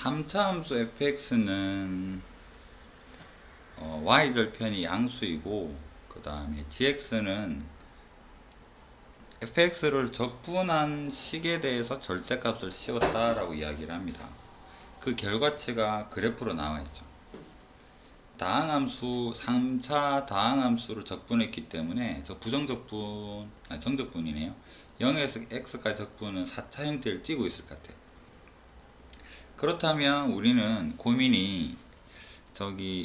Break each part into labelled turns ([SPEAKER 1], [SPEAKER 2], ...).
[SPEAKER 1] 3차 함수 fx는 y절편이 양수이고, 그 다음에 gx는 fx를 적분한 식에 대해서 절대값을 씌웠다라고 이야기를 합니다. 그 결과치가 그래프로 나와 있죠. 다항함수 3차 다항함수를 적분했기 때문에 저 부정적분, 정적분이네요. 0에서 x까지 적분은 4차 형태를 띠고 있을 것 같아요. 그렇다면 우리는 고민이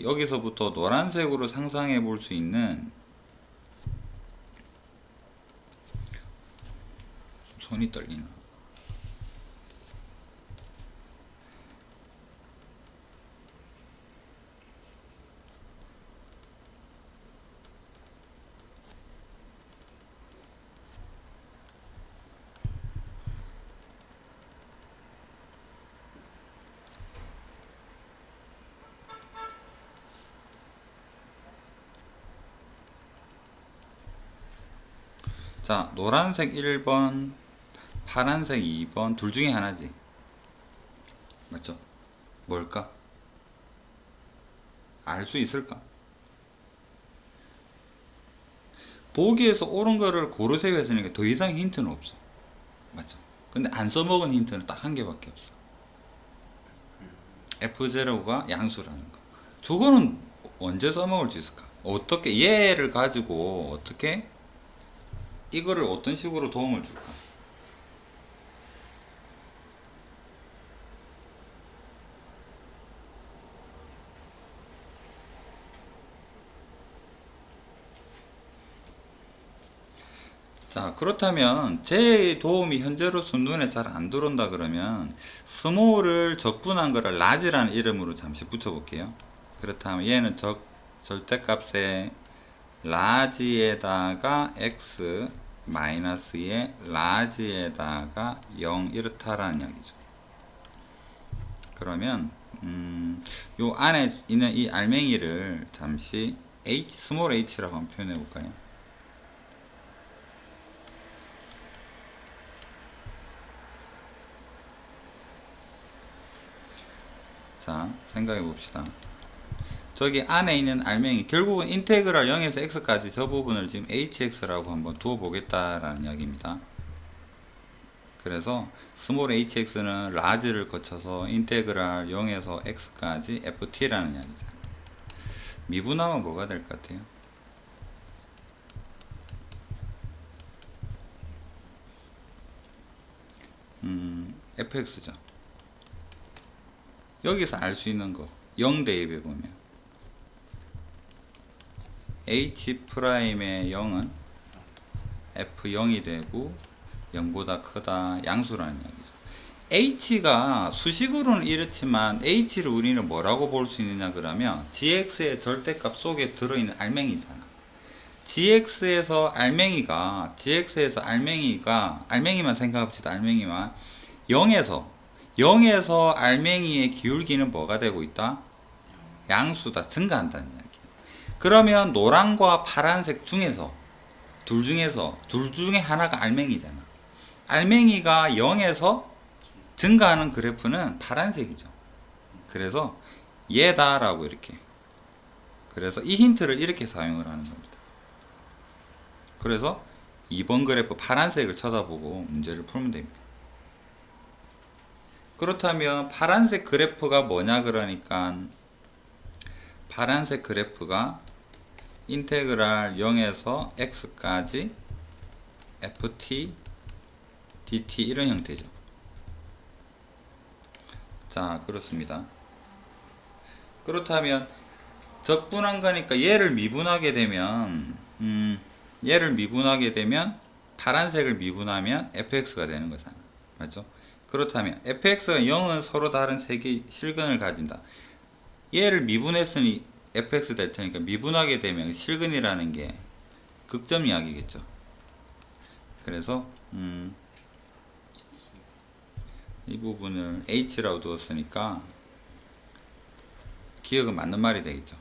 [SPEAKER 1] 여기서부터 노란색으로 상상해 볼 수 있는, 손이 떨리나? 자, 노란색 1번, 파란색 2번, 둘 중에 하나지. 맞죠? 뭘까? 알 수 있을까? 보기에서 옳은 거를 고르세요 했으니까 더 이상 힌트는 없어. 맞죠? 근데 안 써먹은 힌트는 딱 한 개밖에 없어. F0가 양수라는 거. 저거는 언제 써먹을 수 있을까? 어떻게, 얘를 가지고 어떻게 이거를 어떤 식으로 도움을 줄까? 자, 그렇다면 제 도움이 현재로서 눈에 잘 안 들어온다 그러면 스몰을 적분한 거를 라지라는 이름으로 잠시 붙여볼게요. 그렇다면 얘는 절대값에 라지에다가 x 마이너스에 라지에다가 0 이렇다라는 이야기죠. 그러면 요 안에 있는 이 알맹이를 잠시 스몰 h라고 한번 표현해 볼까요? 자, 생각해 봅시다. 저기 안에 있는 알맹이, 결국은 인테그랄 0에서 x까지 저 부분을 지금 hx라고 한번 두어 보겠다라는 이야기입니다. 그래서 스몰 hx는 라지를 거쳐서 인테그랄 0에서 x까지 ft라는 이야기죠. 미분하면 뭐가 될 것 같아요? fx죠. 여기서 알 수 있는 거 0 대입해 보면 h'의 0은 f0이 되고 0보다 크다, 양수라는 이야기죠. h가 수식으로는 이렇지만 h를 우리는 뭐라고 볼 수 있느냐 그러면 gx의 절대값 속에 들어있는 알맹이잖아. gx에서 알맹이만 생각합시다. 알맹이만 0에서 알맹이의 기울기는 뭐가 되고 있다? 양수다. 증가한다는 이야기. 그러면 노란과 파란색 중에서 둘 중에 하나가 알맹이잖아. 알맹이가 0에서 증가하는 그래프는 파란색이죠. 그래서 얘다라고 이렇게. 그래서 이 힌트를 이렇게 사용을 하는 겁니다. 그래서 2번 그래프 파란색을 쳐다보고 문제를 풀면 됩니다. 그렇다면 파란색 그래프가 뭐냐 그러니까 파란색 그래프가 인테그랄 0에서 x까지 ft dt 이런 형태죠. 자, 그렇습니다. 그렇다면 적분한 거니까 얘를 미분하게 되면 파란색을 미분하면 fx가 되는 거잖아. 맞죠? 그렇다면 fx가 0은 서로 다른 세 개의 실근을 가진다. 얘를 미분했으니 fx 될 테니까 미분하게 되면 실근이라는 게 극점 이야기겠죠. 그래서 이 부분을 h라고 두었으니까 기억은 맞는 말이 되겠죠.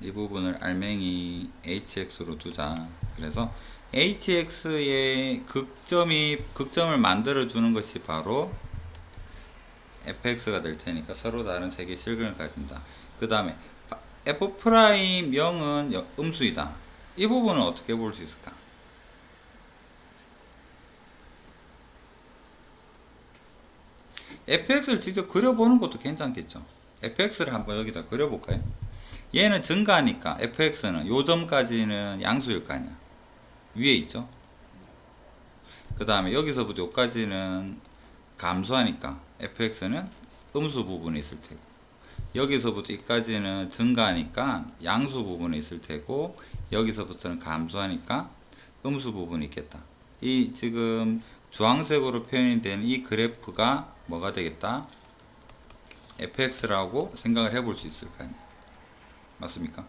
[SPEAKER 1] 이 부분을 알맹이 hx로 두자. 그래서 hx의 극점을 만들어 주는 것이 바로 fx가 될 테니까 서로 다른 세 개의 실근을 가진다. 그 다음에 f'0은 음수이다. 이 부분은 어떻게 볼 수 있을까? fx를 직접 그려보는 것도 괜찮겠죠. fx를 한번 여기다 그려볼까요? 얘는 증가하니까 fx는 요 점까지는 양수일 거 아니야. 위에 있죠. 그 다음에 여기서부터 여기까지는 감소하니까 fx는 음수 부분에 있을 테고, 여기서부터 여기까지는 증가하니까 양수 부분에 있을 테고, 여기서부터는 감소하니까 음수 부분이 있겠다. 이 지금 주황색으로 표현이 되는 이 그래프가 뭐가 되겠다? fx라고 생각을 해볼 수 있을 거 아니에요. 맞습니까?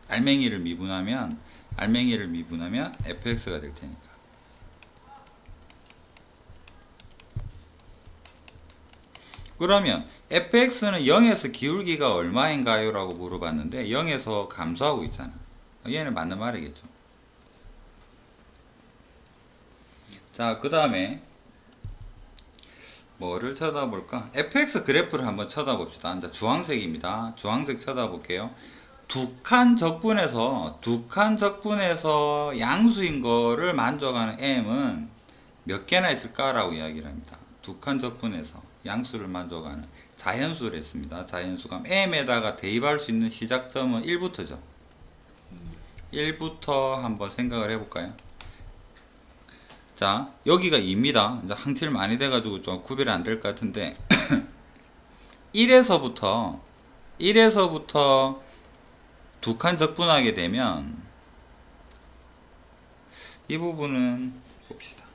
[SPEAKER 1] 알맹이를 미분하면 fx가 될 테니까. 그러면 fx는 0에서 기울기가 얼마인가요? 라고 물어봤는데 0에서 감소하고 있잖아. 얘는 맞는 말이겠죠. 자, 그 다음에 뭐를 쳐다볼까? fx 그래프를 한번 쳐다봅시다. 이제 주황색입니다. 주황색 쳐다볼게요. 두 칸 적분에서 양수인 거를 만족하는 m은 몇 개나 있을까라고 이야기를 합니다. 두 칸 적분에서 양수를 만족하는 자연수를 했습니다. 자연수가 m에다가 대입할 수 있는 시작점은 1부터죠. 1부터 한번 생각을 해볼까요? 자, 여기가 2입니다. 이제 항칠 많이 돼가지고 좀 구별이 안 될 것 같은데 1에서부터 두 칸 적분하게 되면 이 부분은 봅시다.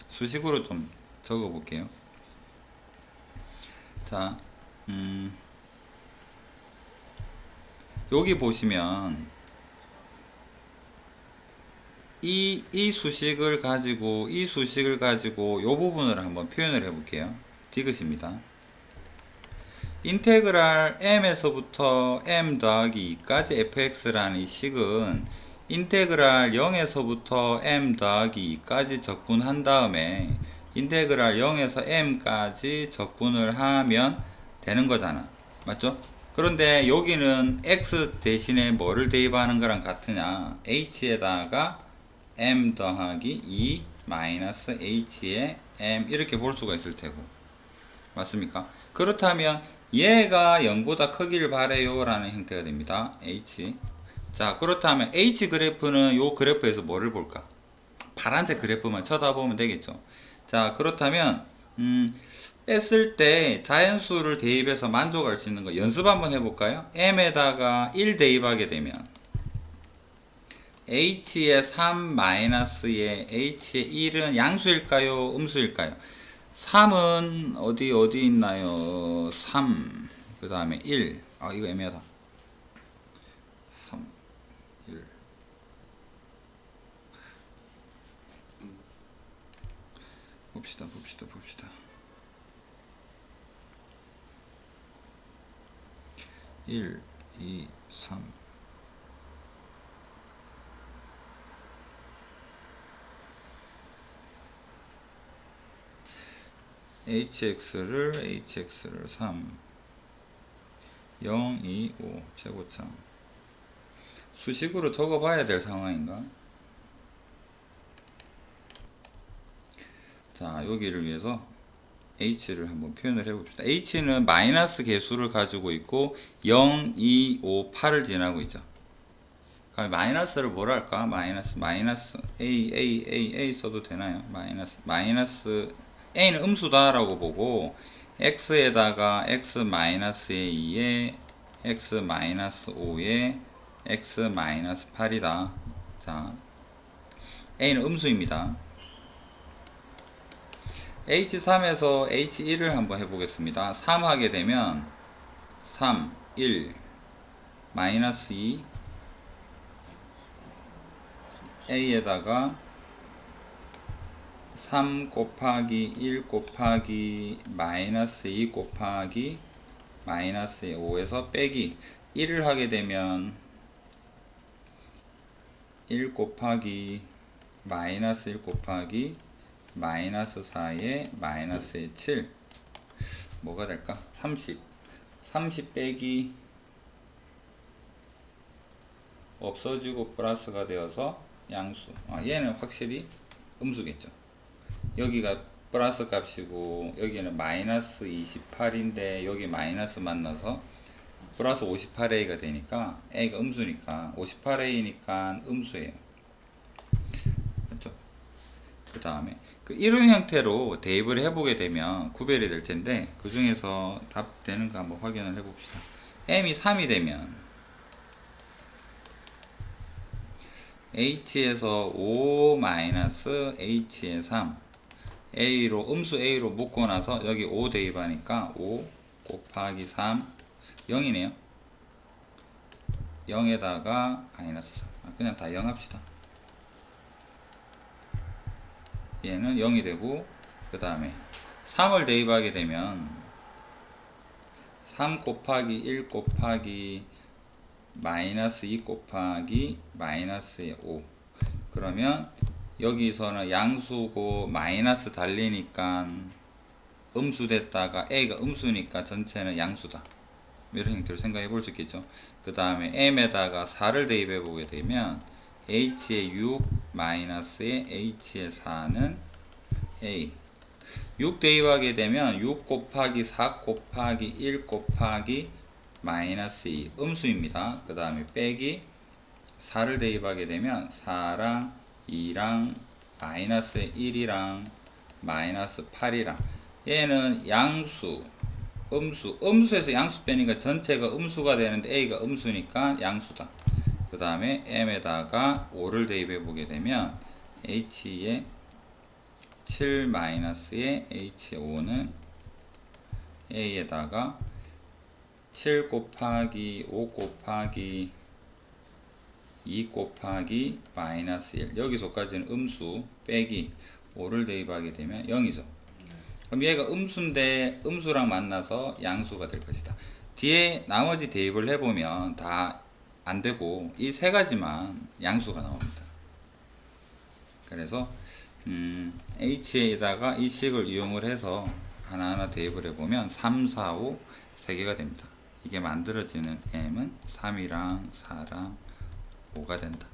[SPEAKER 1] 수식으로 좀 적어 볼게요. 자, 여기 보시면 이 수식을 가지고 요 부분을 한번 표현을 해 볼게요. 디귿입니다. 인테그랄 m에서부터 m 더하기 2까지 fx라는 이 식은 인테그랄 0에서부터 m 더하기 2까지 적분한 다음에 인테그랄 0에서 m까지 적분을 하면 되는 거잖아. 맞죠? 그런데 여기는 x 대신에 뭐를 대입하는 거랑 같으냐? h에다가 m 더하기 2 마이너스 h의 m 이렇게 볼 수가 있을 테고. 맞습니까? 그렇다면 얘가 0보다 크기를 바래요 라는 형태가 됩니다. h. 자, 그렇다면 h 그래프는 요 그래프에서 뭐를 볼까? 파란색 그래프만 쳐다보면 되겠죠. 자, 그렇다면 뺐을 때 자연수를 대입해서 만족할 수 있는 거 연습 한번 해볼까요? m에다가 1 대입하게 되면 h의 3 마이너스의 h의 1은 양수일까요? 음수일까요? 3은 어디 있나요? 3. 그 다음에 1. 아, 이거 애매하다. 3, 1. 봅시다. 1, 2, 3. hx를 3 0, 2, 5 최고점 수식으로 적어 봐야 될 상황인가? 자, 여기를 위해서 h를 한번 표현을 해봅시다. h는 마이너스 개수를 가지고 있고 0, 2, 5, 8을 지나고 있죠. 그럼 마이너스를 뭐라 할까? 마이너스 a 써도 되나요? 마이너스 a는 음수다 라고 보고 x에다가 x-의 2에 x-5에 x-8이다. 자, a는 음수입니다. h3에서 h1을 한번 해보겠습니다. 3 하게 되면 3, 1, 마이너스 2 a에다가 3 곱하기 1 곱하기 마이너스 2 곱하기 마이너스 5에서 빼기 1을 하게 되면 1 곱하기 마이너스 1 곱하기 마이너스 4에 마이너스 7 뭐가 될까? 30 빼기 없어지고 플러스가 되어서 양수. 얘는 확실히 음수겠죠. 여기가 플러스 값이고 여기는 마이너스 28인데 여기 마이너스 만나서 플러스 58a가 되니까 a가 음수니까 58a니까 음수예요. 그렇죠? 그 다음에 그 이런 형태로 대입을 해보게 되면 구별이 될 텐데 그 중에서 답 되는가 한번 확인을 해봅시다. m이 3이 되면 h에서 5 마이너스 h의 3 a로 음수 a로 묶고 나서 여기 5 대입하니까 5 곱하기 3 0이네요. 0에다가 마이너스 3 그냥 다 0 합시다. 얘는 0이 되고 그 다음에 3을 대입하게 되면 3 곱하기 1 곱하기 마이너스 2 곱하기 마이너스 5 그러면 여기서는 양수고 마이너스 달리니까 음수 됐다가 a가 음수니까 전체는 양수다. 이런 형태로 생각해 볼 수 있겠죠. 그 다음에 m에다가 4를 대입해 보게 되면 h의 6 마이너스의 h의 4는 a 6 대입하게 되면 6 곱하기 4 곱하기 1 곱하기 마이너스 2 음수입니다. 그 다음에 빼기 4를 대입하게 되면 4랑 2랑 마이너스 1이랑 마이너스 8이랑 얘는 양수 음수에서 양수 빼니까 전체가 음수가 되는데 a가 음수니까 양수다. 그 다음에 m에다가 5를 대입해 보게 되면 h의 7 마이너스의 h의 5는 a에다가 7 곱하기 5 곱하기 2 곱하기 마이너스 1 여기서까지는 음수 빼기 5를 대입하게 되면 0이죠. 그럼 얘가 음수인데 음수랑 만나서 양수가 될 것이다. 뒤에 나머지 대입을 해보면 다 안되고 이 세 가지만 양수가 나옵니다. 그래서 h에다가 이 식을 이용을 해서 하나하나 대입을 해보면 3, 4, 5 3개가 됩니다. 이게 만들어지는 m은 3이랑 4랑 5가 된다.